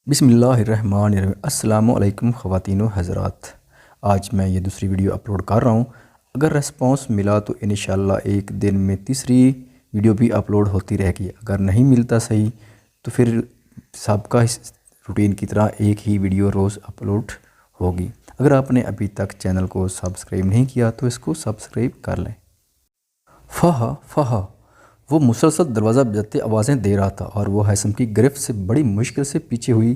بسم اللہ الرحمن الرحیم۔ السلام علیکم خواتین و حضرات، آج میں یہ دوسری ویڈیو اپلوڈ کر رہا ہوں۔ اگر ریسپانس ملا تو انشاءاللہ ایک دن میں تیسری ویڈیو بھی اپلوڈ ہوتی رہے گی۔ اگر نہیں ملتا صحیح تو پھر سابقہ روٹین کی طرح ایک ہی ویڈیو روز اپلوڈ ہوگی۔ اگر آپ نے ابھی تک چینل کو سبسکرائب نہیں کیا تو اس کو سبسکرائب کر لیں۔ فہا فہا وہ مسلسل دروازہ بجاتے آوازیں دے رہا تھا اور وہ ہیثم کی گرفت سے بڑی مشکل سے پیچھے ہوئی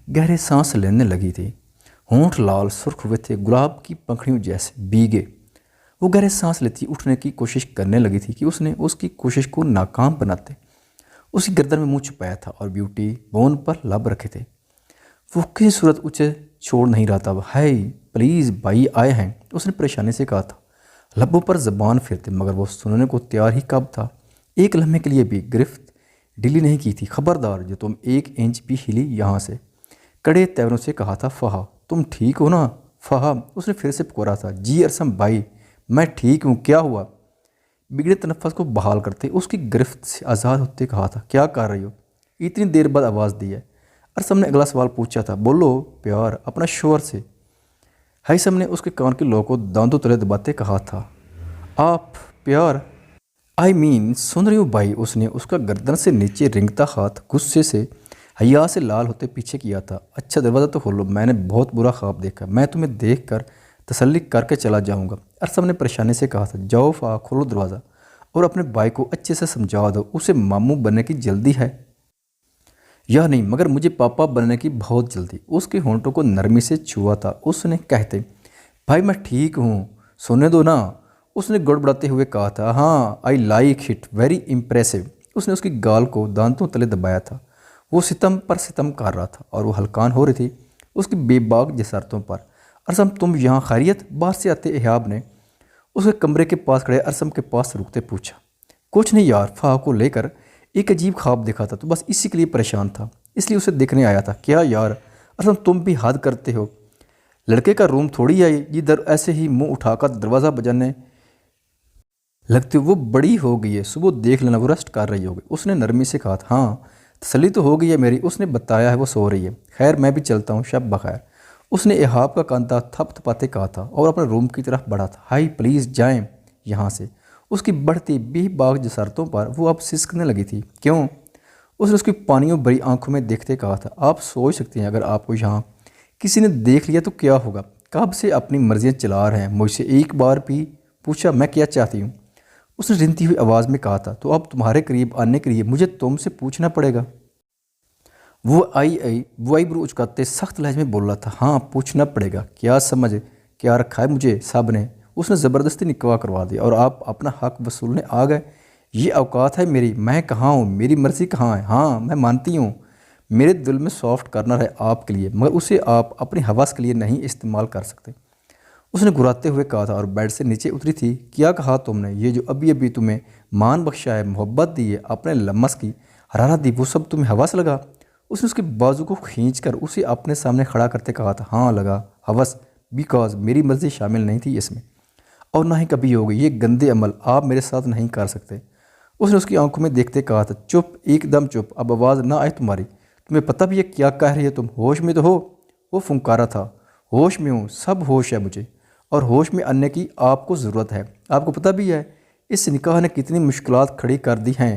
گہرے سانس لینے لگی تھی۔ ہونٹ لال سرخ ہوئے تھے، گلاب کی پنکھڑیوں جیسے بھیگے۔ وہ گہرے سانس لیتی اٹھنے کی کوشش کرنے لگی تھی کہ اس کی کوشش کو ناکام بناتے۔ اس کی گردن میں منہ چھپایا تھا اور بیوٹی بون پر لب رکھے تھے۔ وہ کسی صورت اسے چھوڑ نہیں رہا تھا۔ ہے پلیز بھائی آئے ہیں، اس نے پریشانی سے کہا تھا، لبوں پر زبان پھرتے، مگر وہ سننے کو تیار ہی کب تھا۔ ایک لمحے کے لیے بھی گرفت ڈھیلی نہیں کی تھی۔ خبردار جو تم ایک انچ بھی ہلی یہاں سے، کڑے تیوروں سے کہا تھا۔ فہا تم ٹھیک ہو نا؟ فہا اس نے پھر سے پکارا تھا۔ جی ارسم بھائی میں ٹھیک ہوں، کیا ہوا؟ بگڑے تنفس کو بحال کرتے اس کی گرفت سے آزاد ہوتے کہا تھا۔ کیا کر رہی ہو؟ اتنی دیر بعد آواز دی ہے۔ ارسم نے اگلا سوال پوچھا تھا۔ بولو پیار، اپنا شوہر سے۔ ہیثم نے اس کے کان کے لوہ کو دانتوں تلے دباتے کہا تھا۔ آپ پیار سن رہی ہو بھائی؟ اس نے اس کا گردن سے نیچے رنگتا ہاتھ غصے سے حیا سے لال ہوتے پیچھے کیا تھا۔ اچھا دروازہ تو کھولو، میں نے بہت برا خواب دیکھا، میں تمہیں دیکھ کر تسلی کر کے چلا جاؤں گا۔ ارسم نے پریشانی سے کہا تھا۔ جاؤ فہا کھولو دروازہ اور اپنے بھائی کو اچھے سے سمجھا دو، اسے ماموں بننے کی جلدی ہے یا نہیں؟ مگر مجھے پاپا بننے کی بہت جلدی۔ اس کے ہونٹوں کو نرمی سے چھوا تھا اس نے کہتے، بھائی میں ٹھیک ہوں، سونے دو نا۔ اس نے گڑبڑاتے ہوئے کہا تھا۔ ہاں I like it, very impressive. اس نے اس کی گال کو دانتوں تلے دبایا تھا۔ وہ ستم پر ستم کر رہا تھا اور وہ ہلکان ہو رہی تھی اس کی بے باک جسارتوں پر۔ ارسم تم یہاں خیریت؟ باہر سے آتے احیاب نے اس کے کمرے کے پاس کھڑے ارسم کے پاس رکتے پوچھا۔ کچھ نہیں یار، فہا کو لے کر ایک عجیب خواب دیکھا تھا تو بس اسی کے لیے پریشان تھا، اس لیے اسے دیکھنے آیا تھا۔ کیا یار ارسم تم بھی حد کرتے ہو، لڑکے کا روم تھوڑی ہے جدھر ایسے ہی منہ اٹھا کر دروازہ بجانے لگتے ہو۔ وہ بڑی ہو گئی ہے، صبح دیکھ لینا وہ ریسٹ کر رہی ہوگی۔ اس نے نرمی سے کہا تھا۔ ہاں تسلی تو ہو گئی ہے میری، اس نے بتایا ہے وہ سو رہی ہے۔ خیر میں بھی چلتا ہوں، شب بخیر۔ اس نے احاب کا کانتا تھپ تھپاتے کہا تھا اور اپنے روم کی طرف بڑھا تھا۔ ہائی پلیز جائیں یہاں سے۔ اس کی بڑھتی بے باک جسارتوں پر وہ اب سسکنے لگی تھی۔ کیوں؟ اس نے اس کی پانیوں بھری آنکھوں میں دیکھتے کہا تھا۔ آپ سوچ سکتے ہیں اگر آپ کو یہاں کسی نے دیکھ لیا تو کیا ہوگا؟ کب سے اپنی مرضیاں چلا رہے ہیں، مجھ سے ایک بار بھی پوچھا میں کیا چاہتی ہوں؟ اس نے رنتی ہوئی آواز میں کہا تھا۔ تو اب تمہارے قریب آنے کے لیے مجھے تم سے پوچھنا پڑے گا؟ وہ آئی برو اچکاتے سخت لہجے میں بول رہا تھا۔ ہاں پوچھنا پڑے گا، کیا سمجھ کیا رکھا ہے مجھے سب نے؟ اس نے زبردستی نکاح کروا دیا اور آپ اپنا حق وصولنے آ گئے؟ یہ اوقات ہے میری، میں کہاں ہوں، میری مرضی کہاں ہے؟ ہاں میں مانتی ہوں میرے دل میں سافٹ کارنر ہے آپ کے لیے، مگر اسے آپ اپنی حوث کے لیے نہیں استعمال کر سکتے۔ اس نے گھراتے ہوئے کہا تھا اور بیڈ سے نیچے اتری تھی۔ کیا کہا تم نے؟ یہ جو ابھی ابھی تمہیں مان بخشا ہے، محبت دی ہے، اپنے لمس کی حرارت دی، وہ سب تمہیں حوث لگا؟ اس نے اس کے بازو کو کھینچ کر اسے اپنے سامنے کھڑا کرتے کہا تھا۔ ہاں لگا حوث، بیکاز میری مرضی شامل نہیں تھی اس میں، اور نہ ہی کبھی ہوگی۔ یہ گندے عمل آپ میرے ساتھ نہیں کر سکتے۔ اس نے اس کی آنکھوں میں دیکھتے کہا تھا۔ چپ، ایک دم چپ، اب آواز نہ آئے تمہاری۔ تمہیں پتہ بھی ہے کیا کہہ رہی ہے تم؟ ہوش میں تو ہو؟ وہ پھنکارا تھا۔ ہوش میں ہوں، سب ہوش ہے مجھے، اور ہوش میں آنے کی آپ کو ضرورت ہے۔ آپ کو پتہ بھی ہے اس نکاح نے کتنی مشکلات کھڑی کر دی ہیں۔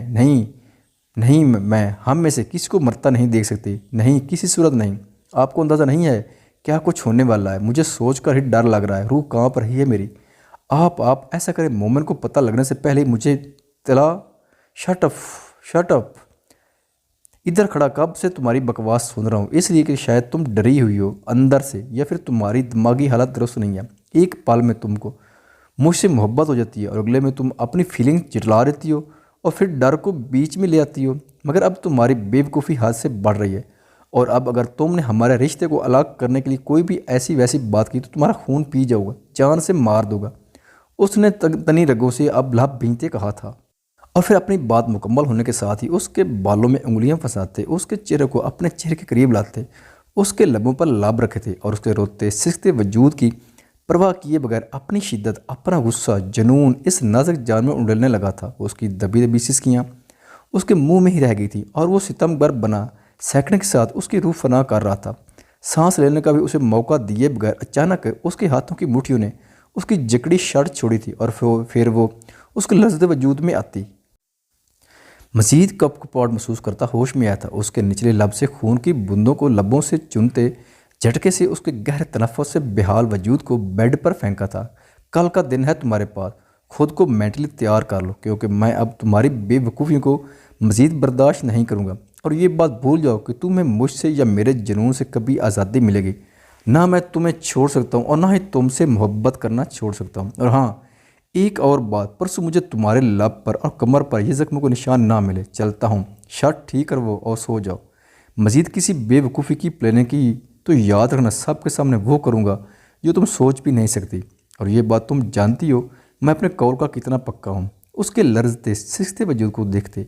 نہیں میں ہم میں سے کسی کو مرتا نہیں دیکھ سکتی، نہیں کسی صورت نہیں۔ آپ کو اندازہ نہیں ہے کیا کچھ ہونے والا ہے، مجھے سوچ کر ہی ڈر لگ رہا ہے، روح کانپ رہی ہے میری۔ آپ ایسا کریں، مومن کو پتہ لگنے سے پہلے مجھے تلا۔ شٹ اپ، ادھر کھڑا کب سے تمہاری بکواس سن رہا ہوں، اس لیے کہ شاید تم ڈری ہوئی ہو اندر سے، یا پھر تمہاری دماغی حالت درست نہیں ہے۔ ایک پل میں تم کو مجھ سے محبت ہو جاتی ہے اور اگلے میں تم اپنی فیلنگ جٹلا دیتی ہو اور پھر ڈر کو بیچ میں لے آتی ہو۔ مگر اب تمہاری بے وقوفی حد سے بڑھ رہی ہے، اور اب اگر تم نے ہمارے رشتے کو الگ کرنے کے لیے کوئی بھی ایسی ویسی بات کی تو تمہارا خون پی جاؤ گا، جان سے مار دو گا۔ اس نے تنی رگوں سے اب لب بھینتے کہا تھا، اور پھر اپنی بات مکمل ہونے کے ساتھ ہی اس کے بالوں میں انگلیاں پھنساتے، اس کے چہرے کو اپنے چہرے کے قریب لاتے، اس کے لبوں پر لب رکھے تھے اور اس کے روتے سکھتے وجود کی پرواہ کیے بغیر اپنی شدت، اپنا غصہ، جنون اس نازک جان میں اڈلنے لگا تھا۔ اس کی دبی دبی سسکیاں اس کے منہ میں ہی رہ گئی تھی اور وہ ستم گر بنا سیکنڈ کے ساتھ اس کی روح فنا کر رہا تھا۔ سانس لینے کا بھی اسے موقع دیے بغیر اچانک اس کے ہاتھوں کی مٹھیوں نے اس کی جکڑی شرٹ چھوڑی تھی اور پھر وہ اس کے لذت وجود میں آتی۔ مزید کپ کپاٹ محسوس کرتا ہوش میں آیا تھا۔ اس کے نچلے لب سے خون کی بوندوں کو لبوں سے چنتے جھٹکے سے اس کے گہرے تنفس سے بحال وجود کو بیڈ پر پھینکا تھا۔ کل کا دن ہے تمہارے پاس، خود کو مینٹلی تیار کر لو، کیونکہ میں اب تمہاری بے وقوفیوں کو مزید برداشت نہیں کروں گا۔ اور یہ بات بھول جاؤ کہ تمہیں مجھ سے یا میرے جنون سے کبھی آزادی ملے گی۔ نہ میں تمہیں چھوڑ سکتا ہوں اور نہ ہی تم سے محبت کرنا چھوڑ سکتا ہوں۔ اور ہاں، ایک اور بات، پرسوں مجھے تمہارے لب پر اور کمر پر یہ زخموں کو نشان نہ ملے۔ چلتا ہوں، شرٹ ٹھیک کرو اور سو جاؤ۔ مزید کسی بے وقوفی کی پلاننگ کی تو یاد رکھنا سب کے سامنے وہ کروں گا جو تم سوچ بھی نہیں سکتی۔ اور یہ بات تم جانتی ہو میں اپنے قول کا کتنا پکا ہوں۔ اس کے لرزتے سستے وجود کو دیکھتے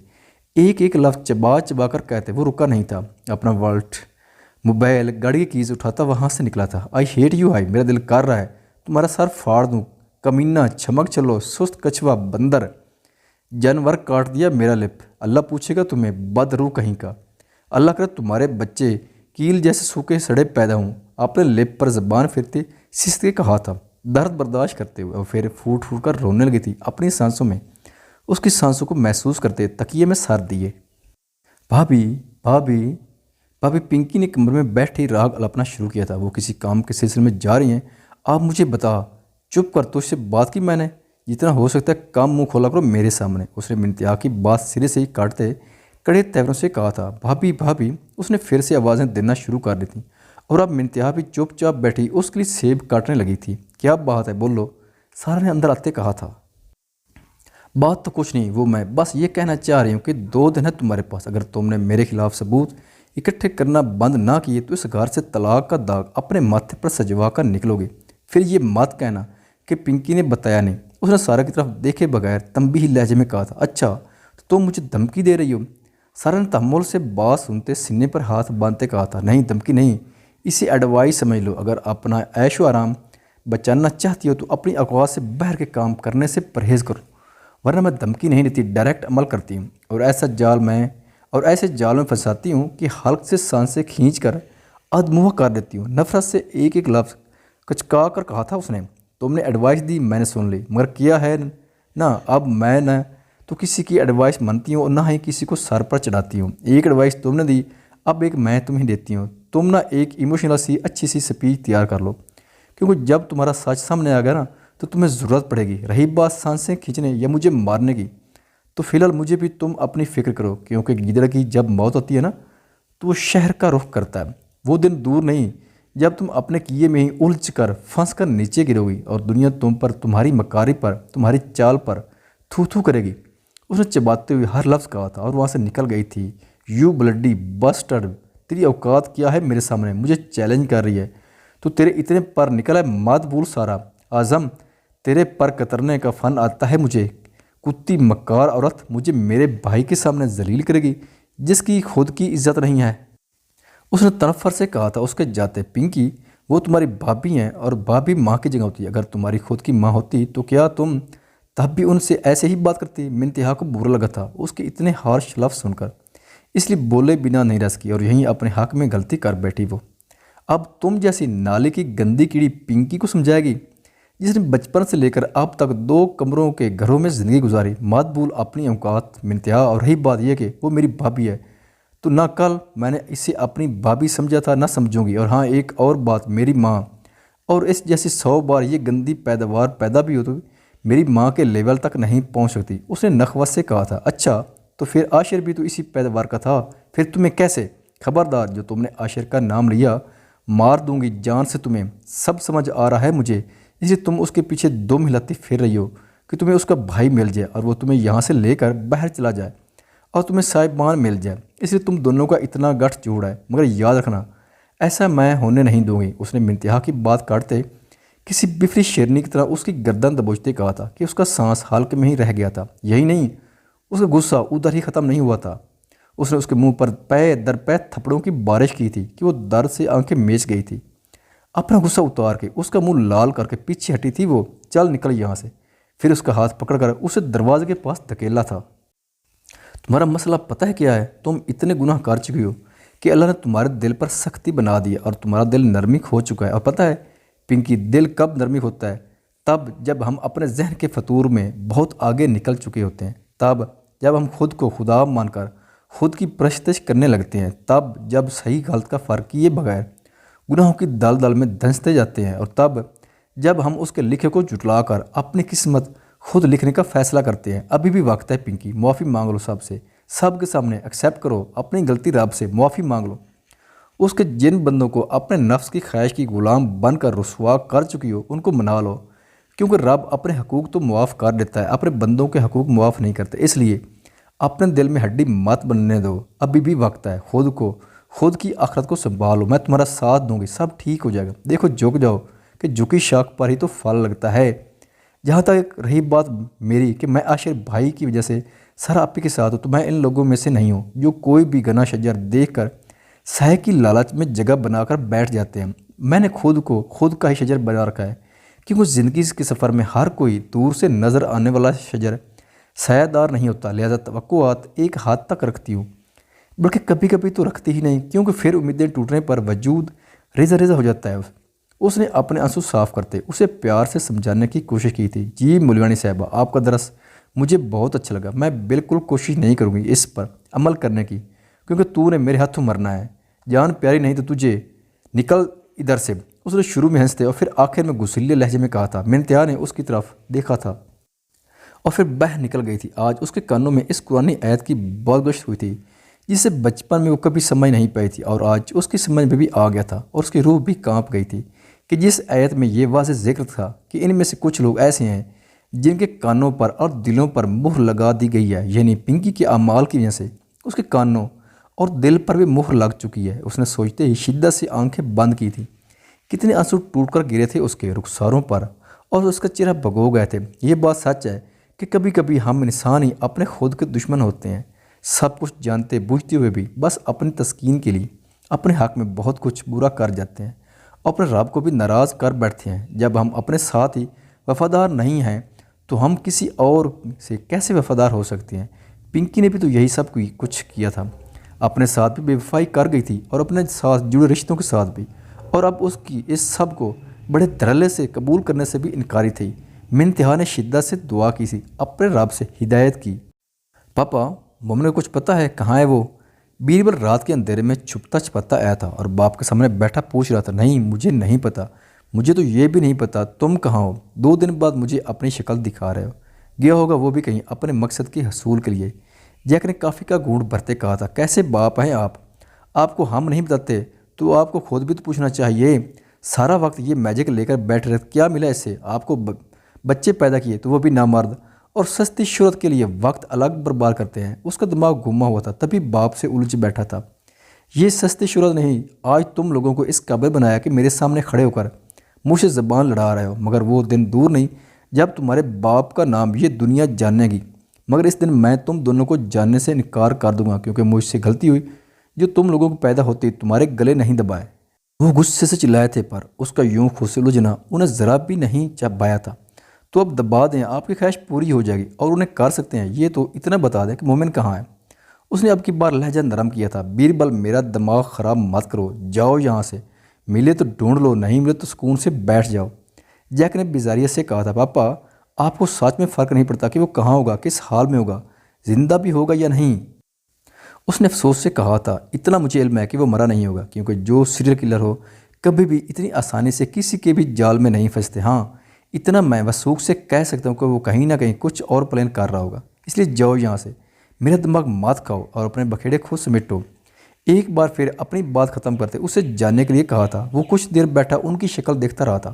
ایک ایک لفظ چبا چبا کر کہتے وہ رکا نہیں تھا۔ اپنا والٹ، موبائل، گاڑی کی کیز اٹھاتا وہاں سے نکلا تھا۔ آئی ہیٹ یو آئی، میرا دل کر رہا ہے تمہارا سر پھاڑ دوں، کمینہ، چھمک چلو، سست کچھوا، بندر، جانور، کاٹ دیا میرا لپ، اللہ پوچھے گا تمہیں، بد روح کہیں کا۔ اللہ کرے تمہارے بچے کیل جیسے سوکھے سڑے پیدا ہوں۔ آپ نے لپ پر زبان پھرتے سست کے کہا تھا، درد برداشت کرتے ہوئے، اور پھر پھوٹ پھوٹ کر رونے لگی تھی اپنی سانسوں میں۔ اس کی سانسوں کو محسوس کرتے تکیے میں سر دیے۔ بھابھی بھابھی بھابھی پنکی نے کمرے میں بیٹھے راگ الاپنا شروع کیا تھا۔ وہ کسی کام کے سلسلے میں جا رہی ہیں، آپ مجھے بتا۔ چپ کر، تجھ سے بات کی میں نے، جتنا ہو سکتا ہے کم منہ کھولا کرو میرے سامنے۔ اس نے منتہا کی بات سرے سے ہی کاٹتے کڑے تیوروں سے کہا تھا۔ بھابھی بھابھی، اس نے پھر سے آوازیں دینا شروع کر دی تھیں اور اب منتہا بھی چپ چاپ بیٹھی اس کے لیے سیب کاٹنے لگی تھی۔ کیا بات ہے، بولو، سارا نے اندر آتے کہا تھا۔ بات تو کچھ نہیں، وہ میں بس یہ کہنا چاہ رہی ہوں کہ 2 دن ہے تمہارے پاس۔ اگر تم نے میرے خلاف ثبوت اکٹھے کرنا بند نہ کیے تو اس گھر سے طلاق کا داغ اپنے ماتھے پر سجوا کر نکلو گے۔ پھر یہ مت کہنا کہ پنکی نے بتایا نہیں۔ اس نے سارا کی طرف دیکھے بغیر تنبیہی لہجے میں کہا تھا، اچھا تو تم مجھے دھمکی دے رہی ہو؟ سارا نے تحمل سے بات سنتے سینے پر ہاتھ باندھتے کہا تھا، نہیں دھمکی نہیں، اسے ایڈوائس سمجھ لو۔ اگر اپنا عیش و آرام بچانا چاہتی ہو تو اپنی اوقات سے باہر کے کام کرنے سے پرہیز کرو، ورنہ میں دھمکی نہیں دیتی، ڈائریکٹ عمل کرتی ہوں اور ایسے جال میں پھنساتی ہوں کہ حلق سے سانسیں کھینچ کر ادموا کر دیتی ہوں۔ نفرت سے ایک ایک لفظ کچکا کر کہا تھا اس نے، تم نے ایڈوائس دی، میں نے سن لی، مگر کیا ہے نا، اب میں نہ تو کسی کی ایڈوائس مانتی ہوں اور نہ ہی کسی کو سر پر چڑھاتی ہوں۔ ایک ایڈوائس تم نے دی، اب ایک میں تمہیں دیتی ہوں۔ تم نہ ایک ایموشنل سی اچھی سی سپیچ تیار کر لو، کیونکہ جب تمہارا سچ سامنے آ گیا نا تو تمہیں ضرورت پڑے گی۔ رہی بات سانسیں کھینچنے یا مجھے مارنے کی، تو فی الحال مجھے بھی تم اپنی فکر کرو، کیونکہ گیدڑ کی جب موت ہوتی ہے نا تو وہ شہر کا رخ کرتا ہے۔ وہ دن دور نہیں جب تم اپنے کیے میں ہی الجھ کر پھنس کر نیچے گرو گی اور دنیا تم پر، تمہاری مکاری پر، تمہاری چال پر تھو تھو کرے گی۔ اس نے چباتے ہوئے ہر لفظ کہا تھا اور وہاں سے نکل گئی تھی۔ یو بلڈی بسٹرڈ، تیری اوقات کیا ہے میرے سامنے؟ مجھے چیلنج کر رہی ہے؟ تو تیرے اتنے پر نکلا ہے، مت بھول سارا، اعظم تیرے پر کترنے کا فن آتا ہے مجھے۔ کتی مکار عورت مجھے میرے بھائی کے سامنے ذلیل کرے گی جس کی خود کی عزت نہیں ہے۔ اس نے تنفر سے کہا تھا اس کے جاتے، پنکی وہ تمہاری بھابھی ہیں اور بھابھی ماں کی جگہ ہوتی ہے۔ اگر تمہاری خود کی ماں ہوتی تو کیا تم تب بھی ان سے ایسے ہی بات کرتی؟ منتہا کو برا لگا تھا اس کے اتنے ہارش لفظ سن کر، اس لیے بولے بنا نہیں رہ سکی اور یہیں اپنے حق میں غلطی کر بیٹھی۔ وہ اب تم جیسی نالے کی گندی کیڑی پنکی کو سمجھائے گی جس نے بچپن سے لے کر اب تک 2 کمروں کے گھروں میں زندگی گزاری؟ مت بھول اپنی اوقات منتہا۔ اور رہی بات یہ کہ وہ میری بھابھی ہے تو نہ کل میں نے اسے اپنی بھابھی سمجھا تھا نہ سمجھوں گی۔ اور ہاں ایک اور بات، میری ماں اور اس جیسی 100 بار یہ گندی پیداوار پیدا بھی ہو تو میری ماں کے لیول تک نہیں پہنچ سکتی۔ اس نے نخوت سے کہا تھا، اچھا تو پھر عاشر بھی تو اسی پیداوار کا تھا، پھر تمہیں کیسے؟ خبردار جو تم نے عاشر کا نام لیا مار دوں گی جان سے، تمہیں سب سمجھ آ رہا ہے مجھے، اس لیے تم اس کے پیچھے دم ہلاتی پھر رہی ہو کہ تمہیں اس کا بھائی مل جائے اور وہ تمہیں یہاں سے لے کر باہر چلا جائے اور تمہیں صاحبان مل جائے، اس لیے تم دونوں کا اتنا گٹھ جوڑا ہے، مگر یاد رکھنا ایسا میں ہونے نہیں دوں گی۔ اس نے منتہا کی بات کاٹتے کسی بفری شیرنی کی طرح اس کی گردن دبوچتے کہا تھا کہ اس کا سانس حلق میں ہی رہ گیا تھا۔ یہی نہیں، اس کا غصہ ادھر ہی ختم نہیں ہوا تھا۔ اس نے اس کے منہ پر پے در پے تھپڑوں کی بارش کی تھی کہ وہ درد سے آنکھیں میچ گئی تھی۔ اپنا غصہ اتار کے اس کا منہ لال کر کے پیچھے ہٹی تھی وہ، چل نکل یہاں سے۔ پھر اس کا ہاتھ پکڑ کر اسے دروازے کے پاس دھکیلا تھا۔ تمہارا مسئلہ پتہ ہے کیا ہے؟ تم اتنے گناہ کر چکی ہو کہ اللہ نے تمہارے دل پر سختی بنا دی اور تمہارا دل نرمی کھو چکا ہے۔ اور پتہ ہے پنکی، دل کب نرمی ہوتا ہے؟ تب جب ہم اپنے ذہن کے فطور میں بہت آگے نکل چکے ہوتے ہیں، تب جب ہم خود کو خدا مان کر خود کی پرستش کرنے لگتے ہیں، تب جب صحیح غلط کا فرق کیے بغیر گناہوں کی دلدل میں دھنستے جاتے ہیں، اور تب جب ہم اس کے لکھے کو جھٹلا کر اپنی قسمت خود لکھنے کا فیصلہ کرتے ہیں۔ ابھی بھی وقت ہے پنکی، معافی مانگ لو سب سے، سب کے سامنے ایکسیپٹ کرو اپنی غلطی، رب سے معافی مانگ لو۔ اس کے جن بندوں کو اپنے نفس کی خواہش کی غلام بن کر رسوا کر چکی ہو، ان کو منا لو، کیونکہ رب اپنے حقوق تو معاف کر دیتا ہے، اپنے بندوں کے حقوق معاف نہیں کرتے۔ اس لیے اپنے دل میں ہڈی مت بننے دو، ابھی بھی وقت ہے، خود کی آخرت کو سنبھالو، میں تمہارا ساتھ دوں گی، سب ٹھیک ہو جائے گا۔ دیکھو جھک جاؤ کہ جھکی شاخ پر ہی تو پھل لگتا ہے۔ جہاں تک رہی بات میری کہ میں عاشر بھائی کی وجہ سے سر آپ کے ساتھ ہوں، تو میں ان لوگوں میں سے نہیں ہوں جو کوئی بھی گنا شجر دیکھ کر سائے کی لالچ میں جگہ بنا کر بیٹھ جاتے ہیں۔ میں نے خود کا ہی شجر بنا رکھا ہے، کیونکہ زندگی کے سفر میں ہر کوئی دور سے نظر آنے والا شجر سایہ دار نہیں ہوتا، لہذا توقعات ایک حد تک رکھتی ہوں، بلکہ کبھی کبھی تو رکھتی ہی نہیں، کیونکہ پھر امیدیں ٹوٹنے پر وجود ریزہ ریزہ ہو جاتا ہے۔ اس نے اپنے آنسو صاف کرتے اسے پیار سے سمجھانے کی کوشش کی تھی۔ جی مولیوانی صاحبہ، آپ کا درس مجھے بہت اچھا لگا، میں بالکل کوشش نہیں کروں گی اس پر عمل کرنے کی، کیونکہ تو نے میرے ہاتھوں مرنا ہے، جان پیاری نہیں تو تجھے نکل ادھر سے۔ اس نے شروع میں ہنستے اور پھر آخر میں غصیلے لہجے میں کہا تھا۔ منتہا نے اس کی طرف دیکھا تھا اور پھر بہہ نکل گئی تھی۔ آج اس کے کانوں میں اس قرآنی آیت کی بازگشت ہوئی تھی جسے بچپن میں وہ کبھی سمجھ نہیں پائی تھی، اور آج اس کی سمجھ میں بھی آ گیا تھا، اور اس کی روح بھی کانپ گئی تھی کہ جس آیت میں یہ واضح ذکر تھا کہ ان میں سے کچھ لوگ ایسے ہیں جن کے کانوں پر اور دلوں پر مہر لگا دی گئی ہے، یعنی پنکی کے اعمال کی وجہ سے اس کے کانوں اور دل پر بھی مہر لگ چکی ہے۔ اس نے سوچتے ہی شدت سے آنکھیں بند کی تھی۔ کتنے آنسو ٹوٹ کر گرے تھے اس کے رخساروں پر اور اس کا چہرہ بھگو گئے تھے۔ یہ بات سچ ہے کہ کبھی کبھی ہم انسان ہی اپنے خود کے دشمن ہوتے ہیں، سب کچھ جانتے بوجھتے ہوئے بھی بس اپنی تسکین کے لیے اپنے حق میں بہت کچھ برا کر جاتے ہیں، اپنے رب کو بھی ناراض کر بیٹھتے ہیں۔ جب ہم اپنے ساتھ ہی وفادار نہیں ہیں تو ہم کسی اور سے کیسے وفادار ہو سکتے ہیں؟ پنکی نے بھی تو یہی سب کچھ کیا تھا، اپنے ساتھ بھی بے وفائی کر گئی تھی اور اپنے ساتھ جڑے رشتوں کے ساتھ بھی، اور اب اس کی اس سب کو بڑے دھڑلے سے قبول کرنے سے بھی انکاری تھی۔ منتہا نے شدت سے دعا کی تھی، اپنے رب سے ہدایت کی۔ پاپا، مومن کو کچھ پتہ ہے کہاں ہے وہ؟ بیربل رات کے اندھیرے میں چھپتا چھپاتا آیا تھا اور باپ کے سامنے بیٹھا پوچھ رہا تھا۔ نہیں، مجھے نہیں پتہ، مجھے تو یہ بھی نہیں پتہ تم کہاں ہو، 2 دن بعد مجھے اپنی شکل دکھا رہے ہو، گیا ہوگا وہ بھی کہیں اپنے مقصد کے حصول کے لیے۔ جیک نے کافی کا گھونٹ بھرتے کہا تھا۔ کیسے باپ ہیں آپ کو ہم نہیں بتاتے تو آپ کو خود بھی تو پوچھنا چاہیے، سارا وقت یہ میجک لے کر بیٹھ رہے، کیا ملا اس سے؟ آپ کو بچے پیدا کیے تو وہ بھی نامرد اور سستی شہرت کے لیے وقت الگ برباد کرتے ہیں۔ اس کا دماغ گما ہوا تھا، تبھی باپ سے الجھ بیٹھا تھا۔ یہ سستی شہرت نہیں، آج تم لوگوں کو اس قابل بنایا کہ میرے سامنے کھڑے ہو کر مجھ سے زبان لڑا رہے ہو، مگر وہ دن دور نہیں جب تمہارے باپ کا نام یہ دنیا جاننے گی، مگر اس دن میں تم دونوں کو جاننے سے انکار کر دوں گا، کیونکہ مجھ سے غلطی ہوئی جو تم لوگوں کو پیدا ہوتی تمہارے گلے نہیں دبائے۔ وہ غصے سے چلائے تھے، پر اس کا یوں خود سے الجھنا انہیں ذرا بھی نہیں چبھایا تھا۔ تو اب دبا دیں، آپ کی خواہش پوری ہو جائے گی اور انہیں کر سکتے ہیں۔ یہ تو اتنا بتا دیں کہ مومن کہاں ہے؟ اس نے اب کی بار لہجہ نرم کیا تھا۔ بیربل، میرا دماغ خراب مت کرو، جاؤ یہاں سے، ملے تو ڈھونڈ لو، نہیں ملے تو سکون سے بیٹھ جاؤ۔ جیک نے بیزاریت سے کہا تھا۔ پاپا، آپ کو سچ میں فرق نہیں پڑتا کہ وہ کہاں ہوگا، کس حال میں ہوگا، زندہ بھی ہوگا یا نہیں؟ اس نے افسوس سے کہا تھا۔ اتنا مجھے علم ہے کہ وہ مرا نہیں ہوگا، کیونکہ جو سیریل کلر ہو کبھی بھی اتنی آسانی سے کسی کے بھی جال میں نہیں پھنستے۔ ہاں، اتنا میں وثوق سے کہہ سکتا ہوں کہ وہ کہیں نہ کہیں کچھ اور پلان کر رہا ہوگا، اس لیے جاؤ یہاں سے، میرا دماغ مات کھاؤ اور اپنے بکھیڑے خود سمیٹو۔ ایک بار پھر اپنی بات ختم کرتے اسے جاننے کے لیے کہا تھا۔ وہ کچھ دیر بیٹھا ان کی شکل دیکھتا رہا تھا،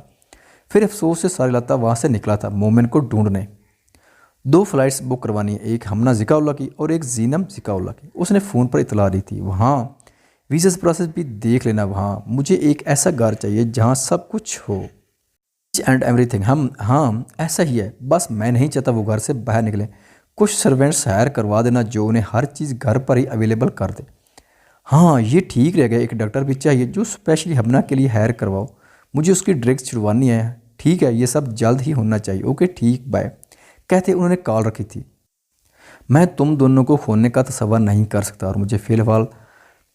پھر افسوس سے ساری لاتا وہاں سے نکلا تھا مومن کو ڈھونڈنے۔ 2 فلائٹس بک کروانی ہے، ایک ہمنا ذکا اللہ کی اور ایک زینم ذکا اللہ کی۔ اس نے فون پر اطلاع دی تھی۔ وہاں ویزاز پروسیس بھی دیکھ لینا۔ وہاں مجھے ایک ایسا گھر چاہیے جہاں سب کچھ ہو، اینڈ ایوری تھنگ۔ ہاں ایسا ہی ہے، بس میں نہیں چاہتا وہ گھر سے باہر نکلیں۔ کچھ سرونٹس ہائر کروا دینا جو انہیں ہر چیز گھر پر ہی اویلیبل کر دے۔ ہاں یہ ٹھیک رہے گا، ایک ڈاکٹر بھی چاہیے جو اسپیشلی ہمنا کے لیے ہائر کرواؤ، مجھے اس کی ڈرگس چھڑوانی ہے۔ ٹھیک ہے، یہ سب جلد ہی ہونا چاہیے۔ اوکے ٹھیک، بائے کہتے انہوں نے کال رکھی تھی۔ میں تم دونوں کو کھونے کا تصور نہیں کر سکتا اور مجھے فی الحال